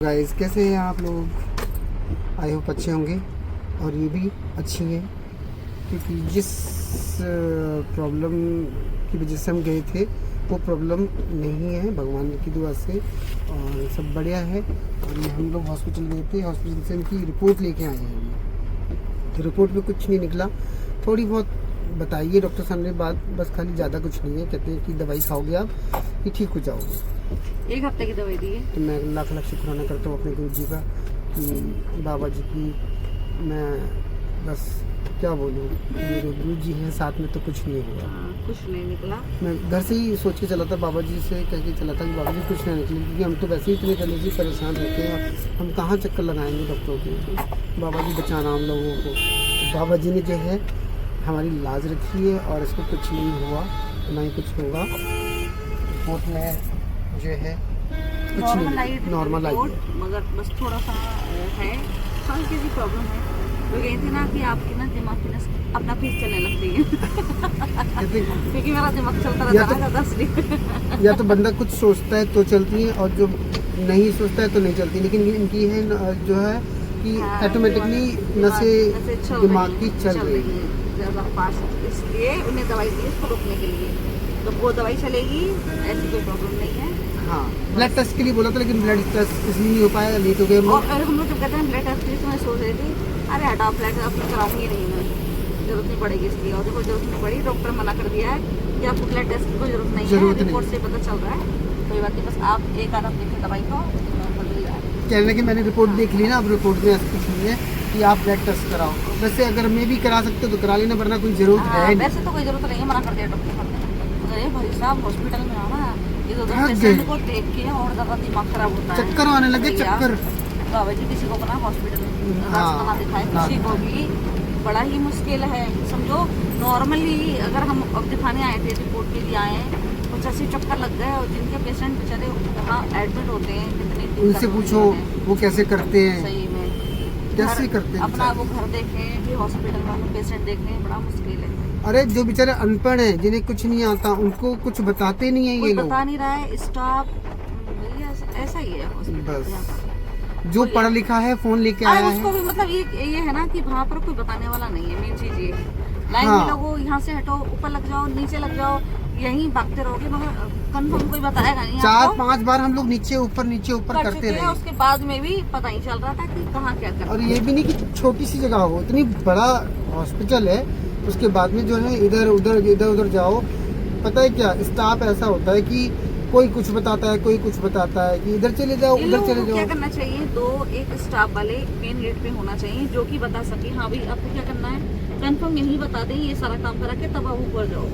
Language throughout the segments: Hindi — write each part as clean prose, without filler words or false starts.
गाइस कैसे हैं आप लोग? आई होप अच्छे होंगे और ये भी अच्छी हैं, क्योंकि जिस प्रॉब्लम की वजह से हम गए थे वो प्रॉब्लम नहीं है भगवान की दुआ से, और सब बढ़िया है। और ये हम लोग हॉस्पिटल गए थे, हॉस्पिटल से इनकी रिपोर्ट लेके आए हैं हम। रिपोर्ट में कुछ नहीं निकला, थोड़ी बहुत बताइए डॉक्टर साहब ने बात, बस खाली ज़्यादा कुछ नहीं है। कहते हैं कि दवाई खाओगे आप कि ठीक हो जाओगे। 1 हफ्ते की दवाई दी है। तो मैं लाख लाख शुक्राना करता हूँ अपने गुरु जी का कि बाबा जी की, मैं बस क्या बोलूँ, मेरे गुरु जी हैं साथ में तो कुछ नहीं हुआ। कुछ नहीं निकला। मैं घर से ही सोच के चला था, बाबा जी से कह के चला था कि बाबा जी कुछ नहीं निकले, क्योंकि हम तो वैसे ही इतने पहले से परेशान रहते हैं, हम कहाँ चक्कर लगाएंगे डॉक्टरों के। बाबा जी बचाना हम लोगों को। तो बाबा जी ने जो है हमारी लाज रखी है और इसको कुछ नहीं हुआ, ना ही कुछ होगा। रिपोर्ट में जो है कुछ नहीं, नॉर्मल आई है, मगर बस थोड़ा सा है, हल्की सी प्रॉब्लम है। वो कही थी ना कि आपकी ना दिमाग की नस अपना फिर चलने लगती है क्योंकि मेरा दिमाग चलता रहता है। या तो बंदा कुछ सोचता है तो चलती है, और जो नहीं सोचता है तो नहीं चलती। लेकिन इनकी है जो है कि ऑटोमेटिकली नसें दिमाग की चल रही है ज़्यादा फास्ट, इसलिए उन्हें दवाई दी इसको रोकने के लिए। तो वो दवाई चलेगी, ऐसी कोई प्रॉब्लम नहीं है। हाँ, ब्लड टेस्ट के लिए बोला था, लेकिन ब्लड टेस्ट इसलिए नहीं हो पाया, लेट हो गए। और हम लोग जब कहते हैं ब्लड टेस्ट के लिए, तो मैं सोच रही थी अरे हटाओ ब्लड टेस्ट कराऊंगी नहीं मैं, जरूरत नहीं पड़ेगी इसकी। और देखो जरूरत नहीं पड़ी, डॉक्टर मना कर दिया है कि आपको ब्लड टेस्ट की कोई जरूरत नहीं है, रिपोर्ट से पता चल रहा है। कोई बात नहीं, बस आप एक आध हफ्ते की दवाई खाओ, कहने की मैंने रिपोर्ट देख ली ना, अब रिपोर्ट में ऐसा कुछ नहीं है कि आप ब्लड टेस्ट कराओ। वैसे अगर मैं भी करा सकते तो करा लेना, वरना कोई जरूरत है नहीं। वैसे तो कोई जरूरत नहीं है, मना कर दिया डॉक्टर ने। अरे भाई साहब हॉस्पिटल में आना, इधर पेशेंट को देख के और ज्यादा दिमाग खराब होता है, चक्कर आने लगे, चक्कर। बाबा जी किसी को बना हॉस्पिटल में रास्ता दिखाए, किसी को भी बड़ा ही मुश्किल है। समझो नॉर्मली अगर हम अब दिखाने आए थे, रिपोर्ट के लिए आए हैं, कुछ ऐसे चक्कर लग गए, और जिनके पेशेंट बेचारे यहाँ एडमिट होते हैं, कितने उनसे पूछो वो कैसे करते हैं, सही में कैसे करते हैं। अपना वो घर देखें कि हॉस्पिटल में पेशेंट देखें, बड़ा मुश्किल है। अरे जो बेचारे अनपढ़ हैं, जिन्हें कुछ नहीं आता, उनको कुछ बताते नहीं है ये लोग, बता नहीं रहा है स्टाफ, ऐसा ही है बस। जो पढ़ा लिखा है फोन लेके आया है, उसको भी मतलब ये है ना कि वहाँ पर कोई बताने वाला नहीं है। मेन चीज ये लाइन में लगो, यहाँ से हटो, ऊपर लग जाओ, नीचे लग जाओ, यहीं भागते रहोगे, मगर कंफर्म कोई बताएगा नहीं। 4-5 बार हम लोग नीचे ऊपर करते रहे, उसके बाद में भी पता ही चल रहा था कि कहाँ क्या करना। और ये भी नहीं कि छोटी सी जगह हो, इतनी बड़ा हॉस्पिटल है, उसके बाद में जो है इधर उधर जाओ। पता है क्या, स्टाफ ऐसा होता है कि कोई कुछ बताता है, कोई कुछ बताता है कि इधर चले जाओ, उधर चले जाओ। क्या करना चाहिए, एक स्टाफ वाले मेन गेट पे होना चाहिए, जो कि बता सके हाँ भाई आपको क्या करना है, कंफर्म यही बता दें, ये सारा काम करा के तब आप ऊपर जाओ।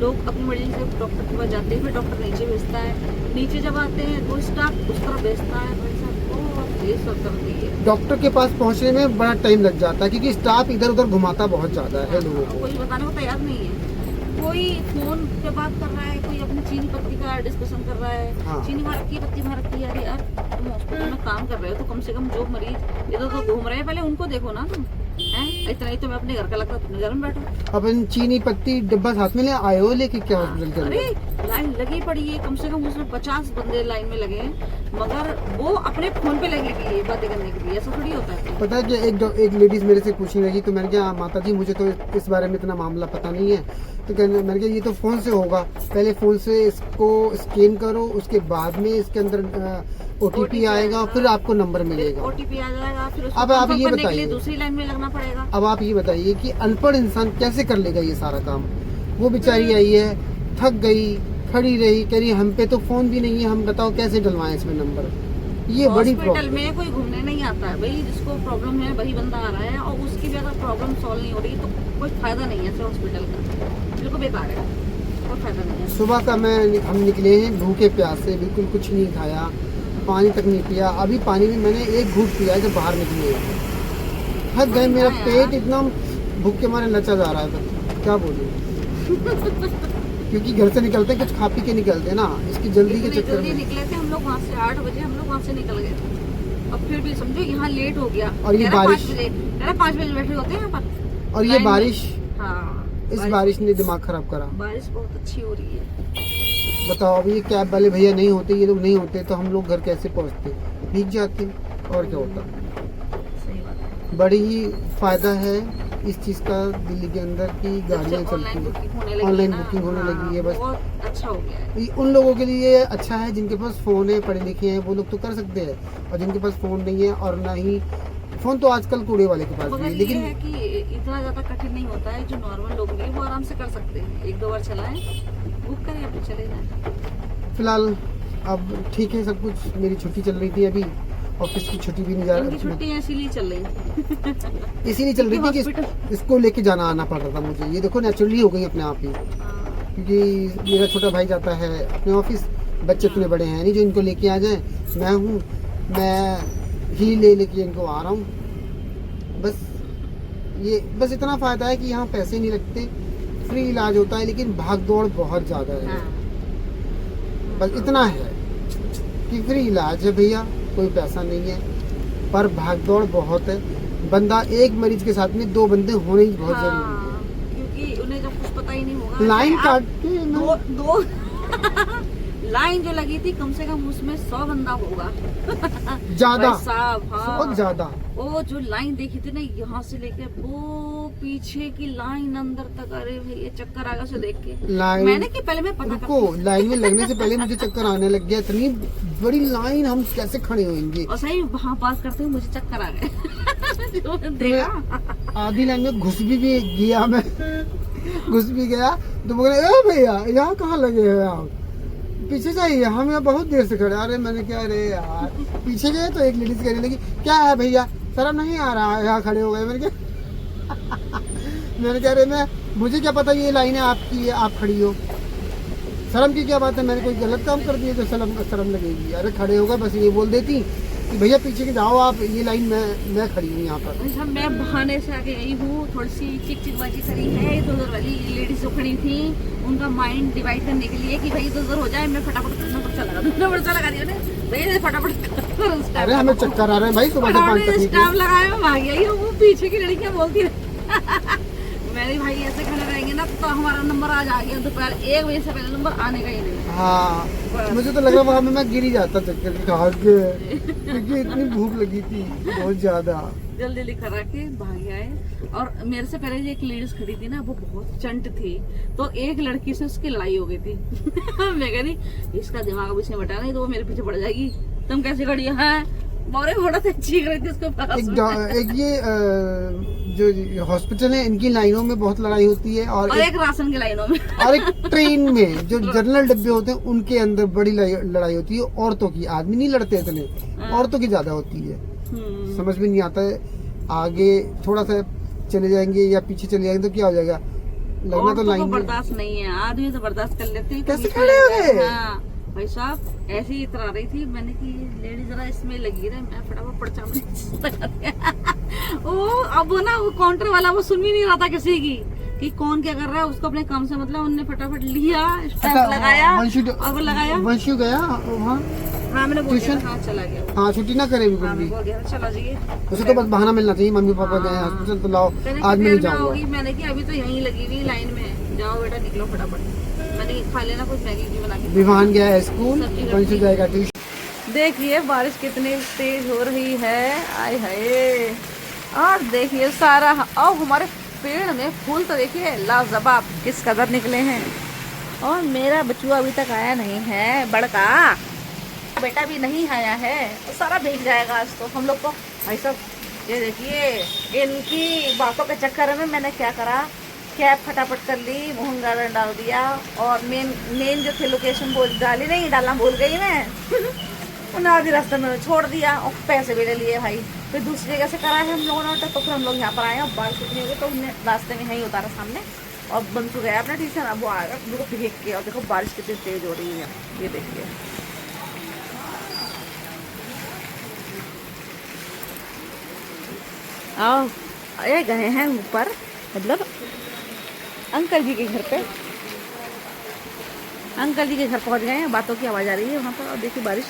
लोग अपनी मर्जी से डॉक्टर के पास जाते हैं, फिर डॉक्टर नीचे भेजता है, नीचे जब आते हैं तो स्टाफ उस तरफ भेजता है। भाई साहब ये सब कर दिए, डॉक्टर के पास पहुंचने में बड़ा टाइम लग जाता है, क्योंकि स्टाफ इधर उधर घुमाता बहुत ज्यादा है लोगों को। कोई बताने को तैयार नहीं है, कोई फोन पे बात कर रहा है, कोई अपनी चीनी पत्ती का डिस्कशन कर रहा है। हाँ। चीनी वहाँ रखी है, पत्ती वहाँ रखी है। अरे यार तुम हॉस्पिटल में काम कर रहे हो तो कम से कम जो मरीज इधर तो घूम रहे हैं पहले उनको देखो ना तुम। इतना ही तो मैं अपने घर का लगता, तुमने घर में बैठो। अपन चीनी पत्ती डब्बा साथ में ले आए हो लेके क्या हॉस्पिटल के अंदर? अरे लाइन लगी पड़ी है, कम से कम उसमें 50 बंदे लाइन में लगे हैं, मगर वो अपने फोन पे लगे हुए बातें करने के लिए। ऐसा थोड़ी होता है। पता है कि एक लेडीज मेरे से पूछने लगी, तो मैंने कहा माता जी मुझे तो इस बारे में इतना मामला पता नहीं है। तो मैंने कहा ये तो फ़ोन से होगा, पहले फ़ोन से इसको स्कैन करो, उसके बाद में इसके अंदर OTP आएगा, फिर आपको नंबर मिलेगा, OTP आ जाएगा, फिर अब आप ये बताइए, दूसरी लाइन में लगना पड़ेगा। अब आप ये बताइए कि अनपढ़ इंसान कैसे कर लेगा ये सारा काम। वो बेचारी आई है, थक गई, खड़ी रही, कह रही हम पे तो फ़ोन भी नहीं है, हम बताओ कैसे डलवाएं इसमें नंबर। ये बड़ी हॉस्पिटल में कोई घूमने नहीं आता है भाई, जिसको प्रॉब्लम है वही बंदा आ रहा है, और उसकी भी अगर प्रॉब्लम सॉल्व नहीं हो रही तो कोई फायदा नहीं है हॉस्पिटल का, बिल्कुल बेकार है, कोई फायदा नहीं है। सुबह का हम निकले हैं भूखे प्यासे, बिल्कुल कुछ नहीं खाया, पानी तक नहीं पिया। अभी पानी में मैंने एक घूंट पिया जब बाहर निकले, थक गए, मेरा पेट इतना भूख के मारे नचा जा रहा है, क्या बोलूं। क्योंकि घर से निकलते कुछ खा पी के निकलते ना, इसकी जल्दी के चक्कर में निकले थे हम लोग वहाँ से 8 बजे हम लोग वहाँ से निकल गए। अब फिर भी समझो यहाँ लेट हो गया, और ये बारिश, 5 बजे बैठे होते हैं यहाँ पर, और ये बारिश, हाँ इस बारिश ने दिमाग खराब करा। बारिश बहुत अच्छी हो रही है। बताओ अभी ये कैब वाले भैया नहीं होते, ये लोग नहीं होते तो हम लोग घर कैसे पहुंचते, भीग जाते और क्या होता। सही बात है। बड़ी ही फायदा है इस चीज़ का दिल्ली के अंदर की गाड़ियाँ चलती ऑनलाइन है, बुकिंग होने लगी है ऑनलाइन ना, बुकिंग होने हाँ, लगी है। बस बहुत अच्छा हो गया है। ये उन लोगों के लिए अच्छा है जिनके पास फ़ोन है, पढ़े लिखे हैं, वो लोग तो कर सकते हैं, और जिनके पास फ़ोन नहीं है और ना ही फ़ोन तो आजकल कूड़े वाले के पास भी मगर है, ये लेकिन है कि इतना ज़्यादा कठिन नहीं होता है, जो नॉर्मल लोग हैं वो आराम से कर सकते हैं। एक दो बार चलाएं, बुक करें, अपने चले जाएं। फ़िलहाल अब ठीक है सब कुछ। मेरी छुट्टी चल रही थी अभी, ऑफिस की छुट्टी भी नहीं जा इनकी छुट्टियाँ इसीलिए चल रही थी। इसीलिए चल रही थी कि इसको लेके जाना आना पड़ रहा था मुझे। ये देखो नेचुरली हो गई अपने आप ही, हाँ, क्योंकि मेरा छोटा भाई जाता है अपने ऑफिस, बच्चे इतने बड़े हैं नहीं जो इनको लेके आ जाएं। मैं ही लेके इनको आ रहा हूँ। बस इतना फ़ायदा है कि यहाँ पैसे नहीं लगते, फ्री इलाज होता है, लेकिन भाग दौड़ बहुत ज़्यादा है। हाँ। बस इतना है कि फ्री इलाज है भैया, कोई पैसा नहीं है, पर भाग दौड़ बहुत है। बंदा एक मरीज के साथ में 2 बंदे होने ही बहुत जरूरी है। हाँ, क्योंकि उन्हें जब कुछ पता ही नहीं होगा। लाइन आप काट के दो लाइन जो लगी थी, कम से कम उसमें 100 बंदा होगा ज्यादा, भाई साहब। हाँ, बहुत ज्यादा। वो जो लाइन देखी थी ना, यहाँ से लेके वो पीछे की लाइन अंदर तक, अरे भाई ये चक्कर आ गया उसे देख के। लाइन मैंने कि पहले मैं पता रुको, लाइन में लगने से पहले मुझे चक्कर आने लग गया। इतनी बड़ी लाइन, हम कैसे खड़े होंगे। और सही वहाँ पास करते हुए मुझे चक्कर आ गए जो देखा। आधी लाइन में घुस भी गया मैं घुस भी गया तो बोले ए भैया यहाँ कहाँ लगे हैं आप, पीछे जाइए, हम यहाँ बहुत देर से खड़े। अरे मैंने क्या, अरे यार पीछे गए तो एक लेडीज कहने लगी क्या है भैया शर्म नहीं आ रहा है, यहाँ खड़े हो गए। मैंने क्या, अरे मुझे क्या पता ये लाइनें आपकी है, आप खड़ी हो, शर्म की क्या बात है, मैंने कोई गलत काम कर दिया तो शर्म लगेगी। अरे खड़े हो गए, बस ये बोल देती कि भैया पीछे के जाओ आप, ये लाइन मैं खड़ी हूँ यहाँ पर। अच्छा, मैं बहाने से आगे गई हूँ, थोड़ी सी चिकचिकबाजी करी है। इधर उधर वाली लेडीज जो खड़ी थी, उनका माइंड डिवाइड करने के लिए कि भाई इधर उधर हो जाए, मैं फटाफट पर्चा लगा दी भैया फटाफट। अरे हमें चक्कर आ रहे हैं भाई, सुबह से 5 तक स्टाफ लगाया, भाग गई। वो पीछे की लड़कियां बोलती रही मेरे भाई ऐसे खड़े रहेंगे ना तो हमारा नंबर आज आ गया, दोपहर 1 बजे से पहले नंबर आने का ही नहीं। हाँ, मुझे तो लग रहा वहाँ में मैं गिर ही जाता चक्कर खा के, क्योंकि इतनी भूख लगी थी बहुत ज्यादा। जल्दी करा के भाग आए। और मेरे से पहले जो एक लेडीज खड़ी थी ना, वो बहुत चंट थी, तो एक लड़की से उसकी लड़ाई हो गई थी मैं कह रही इसका दिमाग अभी से बटा नहीं तो वो मेरे पीछे पड़ जाएगी, तुम कैसे खड़ी है। मोरे घोड़ा से चीख रही थी उसके पास। एक ये जो हॉस्पिटल है इनकी लाइनों में बहुत लड़ाई होती है, और एक राशन की लाइनों में और एक ट्रेन में जो जनरल डब्बे होते हैं उनके अंदर बड़ी लड़ाई होती है औरतों की। आदमी नहीं लड़ते इतने, औरतों की ज्यादा होती है। समझ में नहीं आता है, आगे थोड़ा सा चले जाएंगे या पीछे चले जाएंगे तो क्या हो जाएगा, लगना तो लाइन में। बर्दाश्त नहीं है, आदमी तो बर्दाश्त कर लेते हैं। कैसे खड़े हो गए? हाँ भाई साहब ऐसे ही इतरा रही थी, मैंने कि लेडी जरा इसमें लगी रहे, मैं फटाफट पर्चा वो अब ना वो काउंटर वाला वो सुन ही नहीं रहा था किसी की कि कौन क्या कर रहा है, उसको अपने काम से मतलब उन्होंने फटाफट लिया, स्टैम्प लगाया और लगाया। वंशु गया वहाँ, हाँ मैंने बोल दिया, हाँ चला गया। हाँ छुट्टी ना करे बिल्कुल भी, बोल दिया चला जाइए। उसे तो बस बहाना मिलना चाहिए, मम्मी पापा गए हॉस्पिटल तो लाओ, आज मैं नहीं जाऊंगा। मैंने कि अभी तो यहीं लगी हुई लाइन में, जाओ बेटा निकलो फटाफट, मैंने खा लेना कुछ मैगी भी बना के। विवान गया है स्कूल, वंशु जाएगा ट्यूशन। देखिए बारिश कितनी तेज हो रही है, आय हाय। और देखिए सारा, और हमारे पेड़ में फूल तो देखिए लाजवाब किस कदर निकले हैं। और मेरा बचुआ अभी तक आया नहीं है, बड़का बेटा भी नहीं आया है, तो सारा भीग जाएगा आज तो हम लोग को। भाई साहब ये देखिए, इनकी बातों के चक्कर में मैंने क्या करा, कैब फटाफट कर ली, मोहन गार्डन डाल दिया, और मेन जो थे लोकेशन वो डालना भूल गई मैं उन्हें आधी रास्ते में छोड़ दिया और पैसे भी ले लिए भाई। फिर दूसरी जगह से करा है हम लोगों ने, तो फिर हम लोग यहाँ पर आए और बारिश कितनी हो गई तो उन्हें रास्ते में यहीं उतारा सामने, और बंसू गया अपना ट्यूशन, अब वो आएगा तो भीग के। और देखो बारिश कितनी तेज हो रही है, ये देखिए। ये गए हैं ऊपर, मतलब अंकल जी के घर पे, अंकल जी के घर पहुंच गए हैं, बातों की आवाज़ आ रही है वहाँ पर। और देखिए बारिश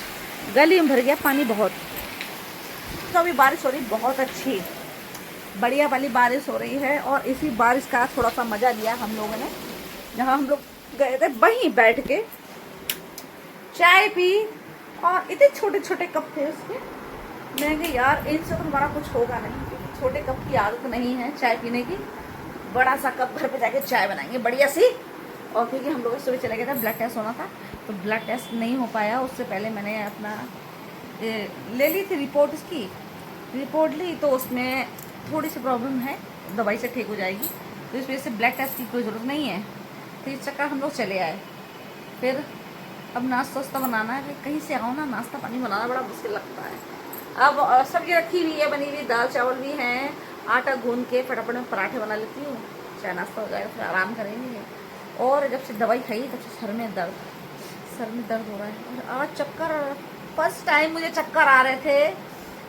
गली में भर गया पानी बहुत, तो अभी बारिश हो रही बहुत अच्छी बढ़िया वाली बारिश हो रही है। और इसी बारिश का थोड़ा सा मज़ा लिया हम लोगों ने, जहाँ हम लोग गए थे वहीं बैठ के चाय पी और इतने छोटे छोटे कप थे उसके। मैं कहा यार इनसे तो हमारा कुछ होगा नहीं, छोटे कप की आदत नहीं है चाय पीने की। बड़ा सा कप घर पे जाके चाय बनाएंगे बढ़िया सी। और क्योंकि हम लोग सुबह चले गए थे, ब्लड टेस्ट होना था, तो ब्लड टेस्ट नहीं हो पाया। उससे पहले मैंने अपना ले ली थी रिपोर्ट, उसकी रिपोर्ट ली तो उसमें थोड़ी सी प्रॉब्लम है, दवाई से ठीक हो जाएगी, तो इस वजह से ब्लड टेस्ट की कोई ज़रूरत नहीं है। तो इस चक्कर हम लोग चले आए। फिर अब नाश्ता वास्ता बनाना है, कहीं से आओ ना, नाश्ता पानी बनाना बड़ा मुश्किल लगता है। अब सब्जी रखी हुई है, बनी हुई दाल चावल भी हैं, आटा गूंद के फटाफट में पराठे बना लेती हूँ, चाय नाश्ता हो जाएगा, फिर आराम करेंगे। और जब से दवाई खाई तब से सर में दर्द हो रहा है। और आज चक्कर, फर्स्ट टाइम मुझे चक्कर आ रहे थे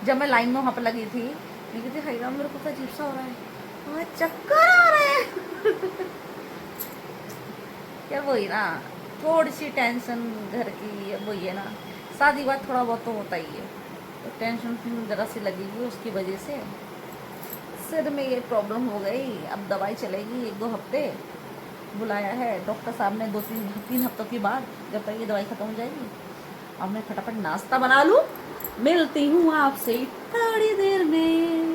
जब मैं लाइन में वहाँ पर लगी थी। मैं कहती हाय राम, मेरे को तो अजीब सा हो रहा है, आज चक्कर आ रहे हैं। यार वही ना, थोड़ी सी टेंशन घर की, वही है ना, शादी के बाद थोड़ा बहुत तो होता ही है, तो टेंशन ज़रा सी लगेगी, उसकी वजह से सिर में ये प्रॉब्लम हो गई। अब दवाई चलेगी 1-2 हफ्ते, बुलाया है डॉक्टर साहब ने 2-3 हफ्तों के बाद, जब तक ये दवाई ख़त्म हो जाएगी। अब मैं फटाफट नाश्ता बना लूँ, मिलती हूँ आपसे थोड़ी देर में।